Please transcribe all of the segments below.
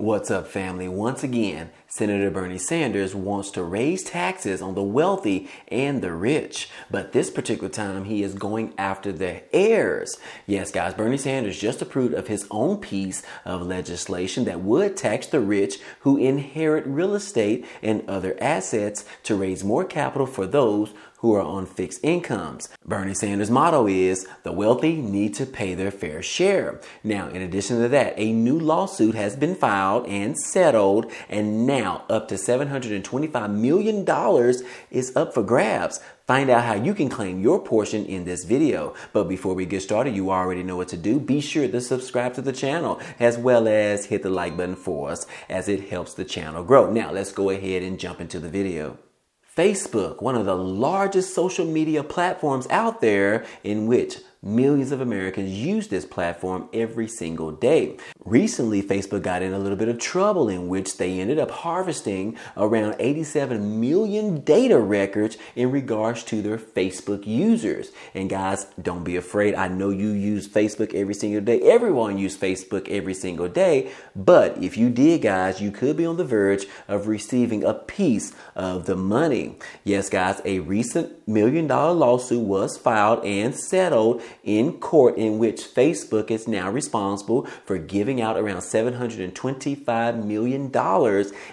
What's up, family? Once again, Senator Bernie Sanders wants to raise taxes on the wealthy and the rich. But this particular time, he is going after the heirs. Yes, guys, Bernie Sanders just approved of his own piece of legislation that would tax the rich who inherit real estate and other assets to raise more capital for those who are on fixed incomes. Bernie Sanders' motto is, the wealthy need to pay their fair share. Now, in addition to that, a new lawsuit has been filed and settled, and now up to $725 million is up for grabs. Find out how you can claim your portion in this video. But before we get started, you already know what to do. Be sure to subscribe to the channel as well as hit the like button for us as it helps the channel grow. Now, let's go ahead and jump into the video. Facebook, one of the largest social media platforms out there, in which millions of Americans use this platform every single day. Recently, Facebook got in a little bit of trouble in which they ended up harvesting around 87 million data records in regards to their Facebook users. And guys, don't be afraid. I know you use Facebook every single day. Everyone uses Facebook every single day. But if you did, guys, you could be on the verge of receiving a piece of the money. Yes, guys, a recent $1 million lawsuit was filed and settled in court in which Facebook is now responsible for giving out around $725 million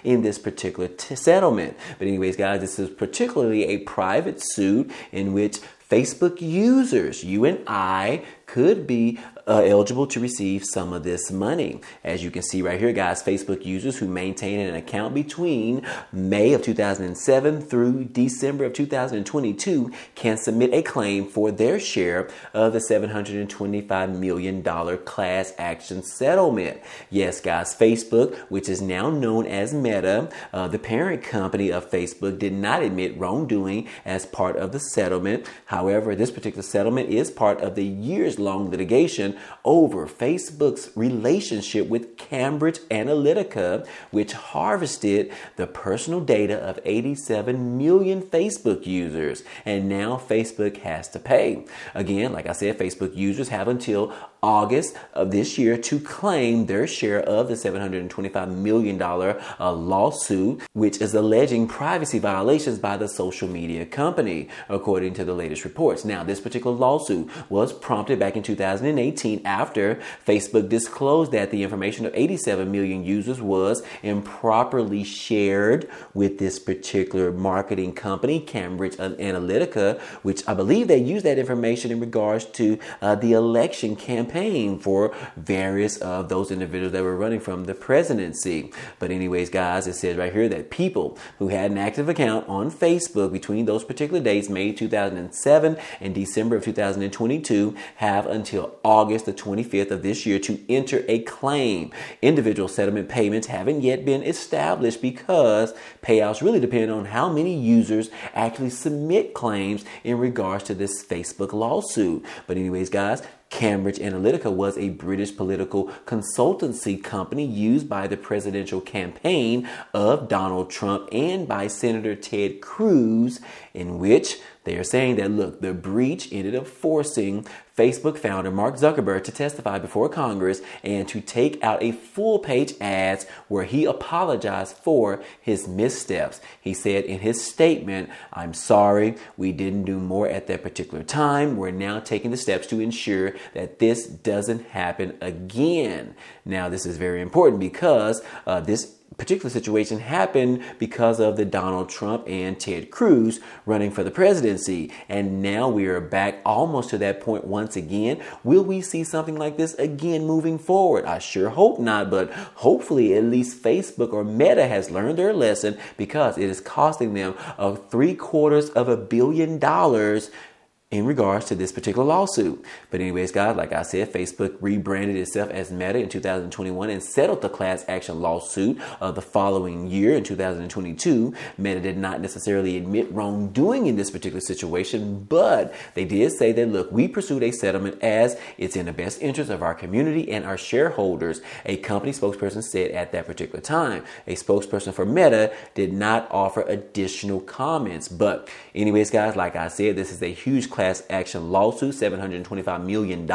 in this particular settlement. But anyways, guys, this is particularly a private suit in which Facebook users, you and I, could be eligible to receive some of this money. As you can see right here, guys, Facebook users who maintain an account between May of 2007 through December of 2022 can submit a claim for their share of the $725 million class action settlement. Yes, guys, Facebook, which is now known as Meta, the parent company of Facebook, did not admit wrongdoing as part of the settlement. However, this particular settlement is part of the years-long litigation over Facebook's relationship with Cambridge Analytica, which harvested the personal data of 87 million Facebook users. And now Facebook has to pay. Again, like I said, Facebook users have until August of this year to claim their share of the $725 million lawsuit, which is alleging privacy violations by the social media company, according to the latest reports. Now, this particular lawsuit was prompted back in 2018 after Facebook disclosed that the information of 87 million users was improperly shared with this particular marketing company, Cambridge Analytica, which I believe they used that information in regards to the election campaign for various of those individuals that were running from the presidency. But anyways, guys, it says right here that people who had an active account on Facebook between those particular dates, May 2007 and December of 2022, have until August the 25th of this year to enter a claim. Individual settlement payments haven't yet been established because payouts really depend on how many users actually submit claims in regards to this Facebook lawsuit. But anyways, guys, Cambridge Analytica was a British political consultancy company used by the presidential campaign of Donald Trump and by Senator Ted Cruz, in which they are saying that, look, the breach ended up forcing Facebook founder Mark Zuckerberg to testify before Congress and to take out a full-page ads where he apologized for his missteps. He said in his statement, "I'm sorry, we didn't do more at that particular time. We're now taking the steps to ensure that this doesn't happen again." Now, this is very important because this particular situation happened because of the Donald Trump and Ted Cruz running for the presidency. And now we are back almost to that point once again. Will we see something like this again moving forward? I sure hope not, but hopefully at least Facebook or Meta has learned their lesson, because it is costing them $750 million in regards to this particular lawsuit. But anyways, guys, like I said, Facebook rebranded itself as Meta in 2021 and settled the class action lawsuit of the following year in 2022. Meta did not necessarily admit wrongdoing in this particular situation, but they did say that, look, we pursued a settlement as it's in the best interest of our community and our shareholders, a company spokesperson said at that particular time. A spokesperson for Meta did not offer additional comments. But anyways, guys, like I said, this is a huge class action lawsuit, $725 million,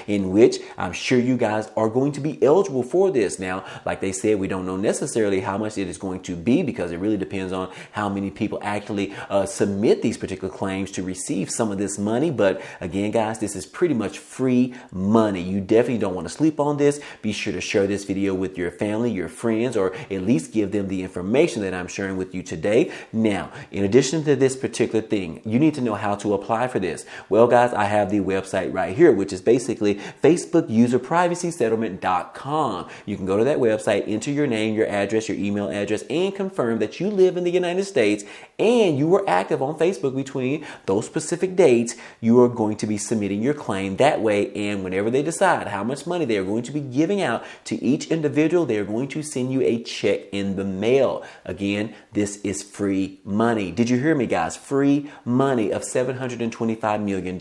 in which I'm sure you guys are going to be eligible for this. Now, like they said, we don't know necessarily how much it is going to be because it really depends on how many people actually submit these particular claims to receive some of this money. But again, guys, this is pretty much free money. You definitely don't want to sleep on this. Be sure to share this video with your family, your friends, or at least give them the information that I'm sharing with you today. Now, in addition to this particular thing, you need to know how to apply for this. Well, guys, I have the website right here, which is basically FacebookUserPrivacySettlement.com. You can go to that website, enter your name, your address, your email address, and confirm that you live in the United States and you were active on Facebook between those specific dates. You are going to be submitting your claim that way, and whenever they decide how much money they are going to be giving out to each individual, they are going to send you a check in the mail. Again, this is free money. Did you hear me, guys? Free money of $725 million.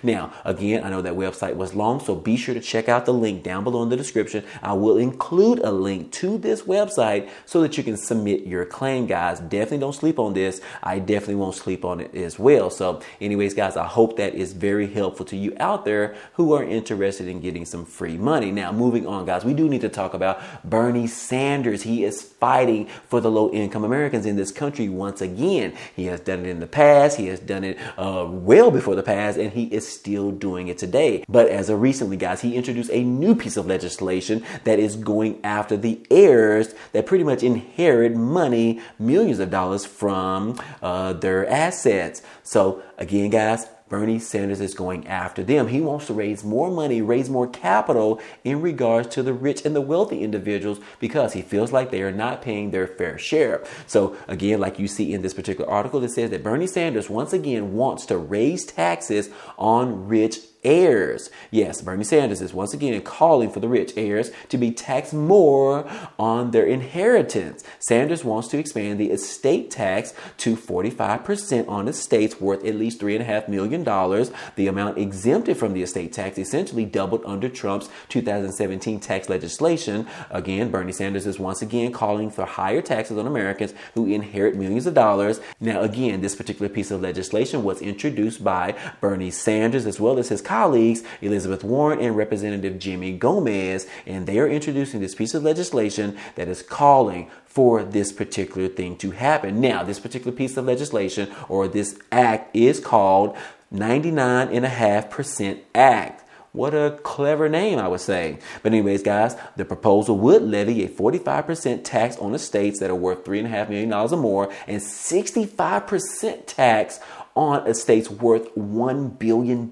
Now, again, I know that website was long, so be sure to check out the link down below in the description. I will include a link to this website so that you can submit your claim, guys. Definitely don't sleep on this. I definitely won't sleep on it as well. So anyways, guys, I hope that is very helpful to you out there who are interested in getting some free money. Now, moving on, guys, we do need to talk about Bernie Sanders. He is fighting for the low-income Americans in this country once again. He has done it in the past. He has done it well before the past, and he is still doing it today. But as of recently, guys, he introduced a new piece of legislation that is going after the heirs that pretty much inherit money, millions of dollars from their assets. So again, guys, Bernie Sanders is going after them. He wants to raise more money, raise more capital in regards to the rich and the wealthy individuals because he feels like they are not paying their fair share. So again, like you see in this particular article, it says that Bernie Sanders once again wants to raise taxes on rich heirs. Yes, Bernie Sanders is once again calling for the rich heirs to be taxed more on their inheritance. Sanders wants to expand the estate tax to 45% on estates worth at least $3.5 million. The amount exempted from the estate tax essentially doubled under Trump's 2017 tax legislation. Again, Bernie Sanders is once again calling for higher taxes on Americans who inherit millions of dollars. Now, again, this particular piece of legislation was introduced by Bernie Sanders as well as his colleagues, Elizabeth Warren and Representative Jimmy Gomez, and they are introducing this piece of legislation that is calling for this particular thing to happen. Now, this particular piece of legislation or this act is called 99.5% Act. What a clever name, I would say. But anyways, guys, the proposal would levy a 45% tax on estates that are worth $3.5 million or more and 65% tax on estates worth $1 billion.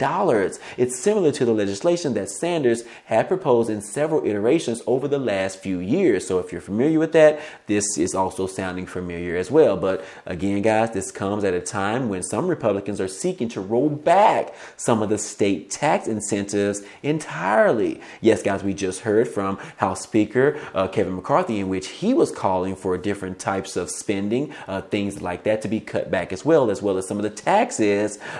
It's similar to the legislation that Sanders had proposed in several iterations over the last few years. So if you're familiar with that, this is also sounding familiar as well. But again, guys, this comes at a time when some Republicans are seeking to roll back some of the state tax incentives entirely. Yes, guys, we just heard from House Speaker Kevin McCarthy, in which he was calling for different types of spending, things like that to be cut back as well as some of the taxes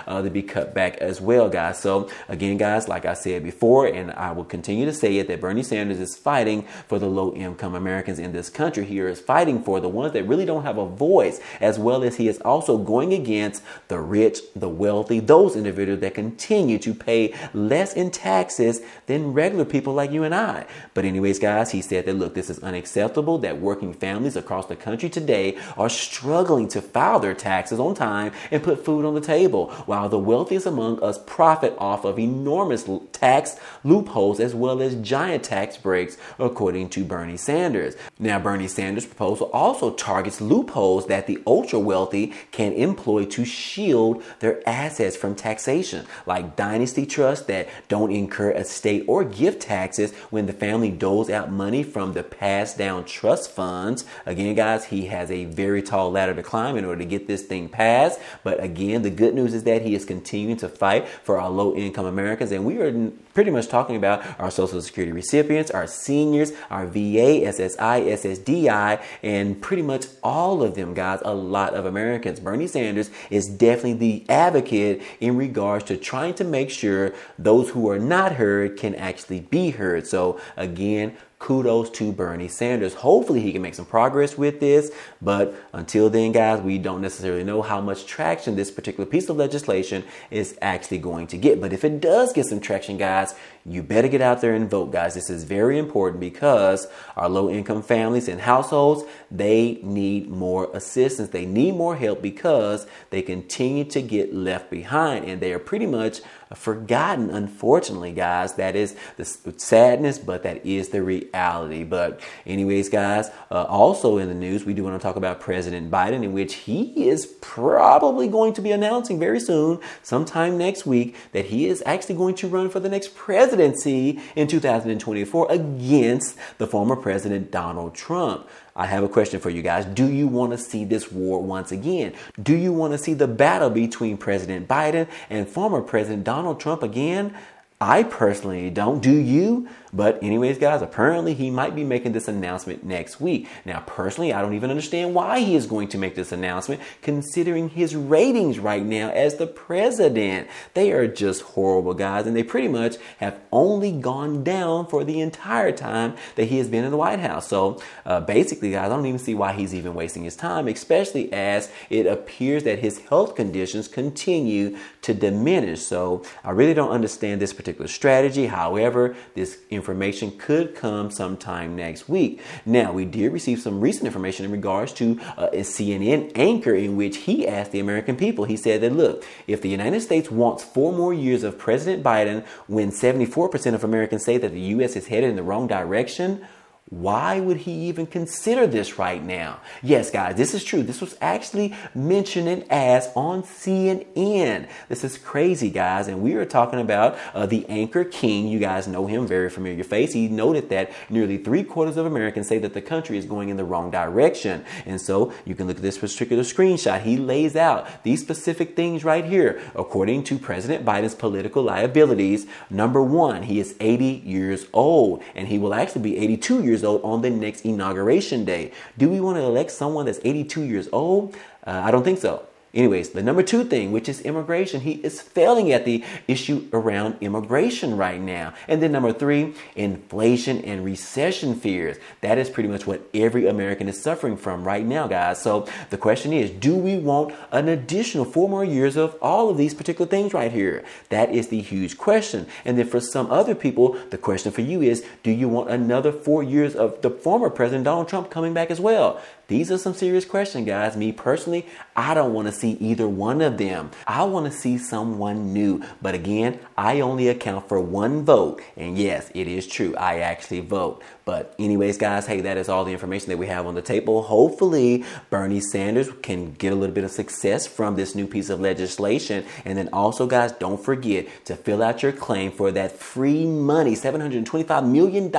to be cut back as well, guys. So again, guys, like I said before, and I will continue to say it, that Bernie Sanders is fighting for the low-income Americans in this country. He is fighting for the ones that really don't have a voice, as well as he is also going against the rich, the wealthy, those individuals that continue to pay less in taxes than regular people like you and I. But anyways, guys, he said that, look, this is unacceptable, that working families across the country today are struggling to file their taxes on time and put food on the table, while the wealthiest among us profit off of enormous tax loopholes as well as giant tax breaks, according to Bernie Sanders. Now, Bernie Sanders' proposal also targets loopholes that the ultra wealthy can employ to shield their assets from taxation, like dynasty trusts that don't incur estate or gift taxes when the family doles out money from the passed down trust funds. Again, guys, he has a very tall ladder to climb in order to get this thing passed. But again, the good news is that he is continuing to fight for our low-income Americans, and we are pretty much talking about our Social Security recipients, our seniors, our VA, SSI, SSDI, and pretty much all of them, guys, a lot of Americans. Bernie Sanders is definitely the advocate in regards to trying to make sure those who are not heard can actually be heard. So again, kudos to Bernie Sanders. Hopefully he can make some progress with this. But until then, guys, we don't necessarily know how much traction this particular piece of legislation is actually going to get. But if it does get some traction, guys, you better get out there and vote, guys. This is very important because our low-income families and households, they need more assistance. They need more help because they continue to get left behind and they are pretty much forgotten, unfortunately, guys. That is the sadness, but that is the reality. But anyways, guys, also in the news, we do want to talk about President Biden, in which he is probably going to be announcing very soon, sometime next week, that he is actually going to run for the next presidency in 2024 against the former President Donald Trump. I have a question for you guys. Do you want to see this war once again? Do you want to see the battle between President Biden and former President Donald Trump again? I personally don't. Do you? But anyways, guys, apparently he might be making this announcement next week. Now, personally, I don't even understand why he is going to make this announcement, considering his ratings right now as the president. They are just horrible, guys, and they pretty much have only gone down for the entire time that he has been in the White House. So basically, guys, I don't even see why he's even wasting his time, especially as it appears that his health conditions continue to diminish. So I really don't understand this particular strategy. However, this information could come sometime next week. Now, we did receive some recent information in regards to a CNN anchor in which he asked the American people. He said that, look, if the United States wants 4 more years of President Biden, when 74% of Americans say that the U.S. is headed in the wrong direction, why would he even consider this right now? Yes, guys, this is true. This was actually mentioned in ads on CNN. This is crazy, guys. And we are talking about the anchor king. You guys know him, very familiar face. He noted that nearly 3/4 of Americans say that the country is going in the wrong direction. And so you can look at this particular screenshot. He lays out these specific things right here. According to President Biden's political liabilities, number 1, he is 80 years old, and he will actually be 82 years old on the next inauguration day. Do we want to elect someone that's 82 years old? I don't think so. Anyways, the number 2 thing, which is immigration, he is failing at the issue around immigration right now. And then number 3, inflation and recession fears. That is pretty much what every American is suffering from right now, guys. So the question is, do we want an additional 4 more years of all of these particular things right here? That is the huge question. And then for some other people, the question for you is, do you want another 4 years of the former President Donald Trump coming back as well? These are some serious questions, guys. Me personally, I don't want to see either one of them. I want to see someone new. But again, I only account for 1 vote. And yes, it is true. I actually vote. But anyways, guys, hey, that is all the information that we have on the table. Hopefully, Bernie Sanders can get a little bit of success from this new piece of legislation. And then also, guys, don't forget to fill out your claim for that free money, $725 million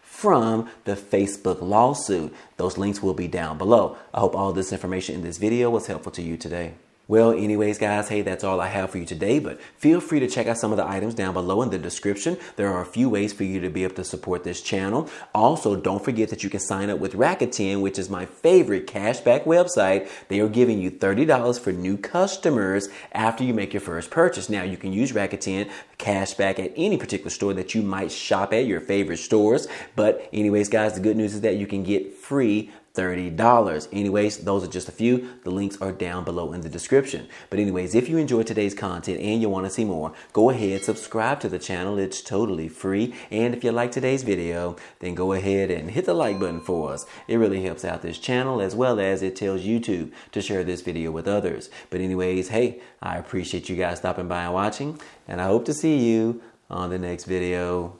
from the Facebook lawsuit. Those links will be down below. I hope all this information in this video was helpful to you today. Well, anyways, guys, hey, that's all I have for you today, but feel free to check out some of the items down below in the description. There are a few ways for you to be able to support this channel. Also, don't forget that you can sign up with Rakuten, which is my favorite cashback website. They are giving you $30 for new customers after you make your first purchase. Now, you can use Rakuten cashback at any particular store that you might shop at, your favorite stores. But anyways, guys, the good news is that you can get free $30. Anyways, those are just a few. The links are down below in the description. But anyways, if you enjoyed today's content and you want to see more, go ahead, subscribe to the channel. It's totally free. And if you like today's video, then go ahead and hit the like button for us. It really helps out this channel, as well as it tells YouTube to share this video with others. But anyways, hey, I appreciate you guys stopping by and watching, and I hope to see you on the next video.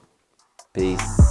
Peace.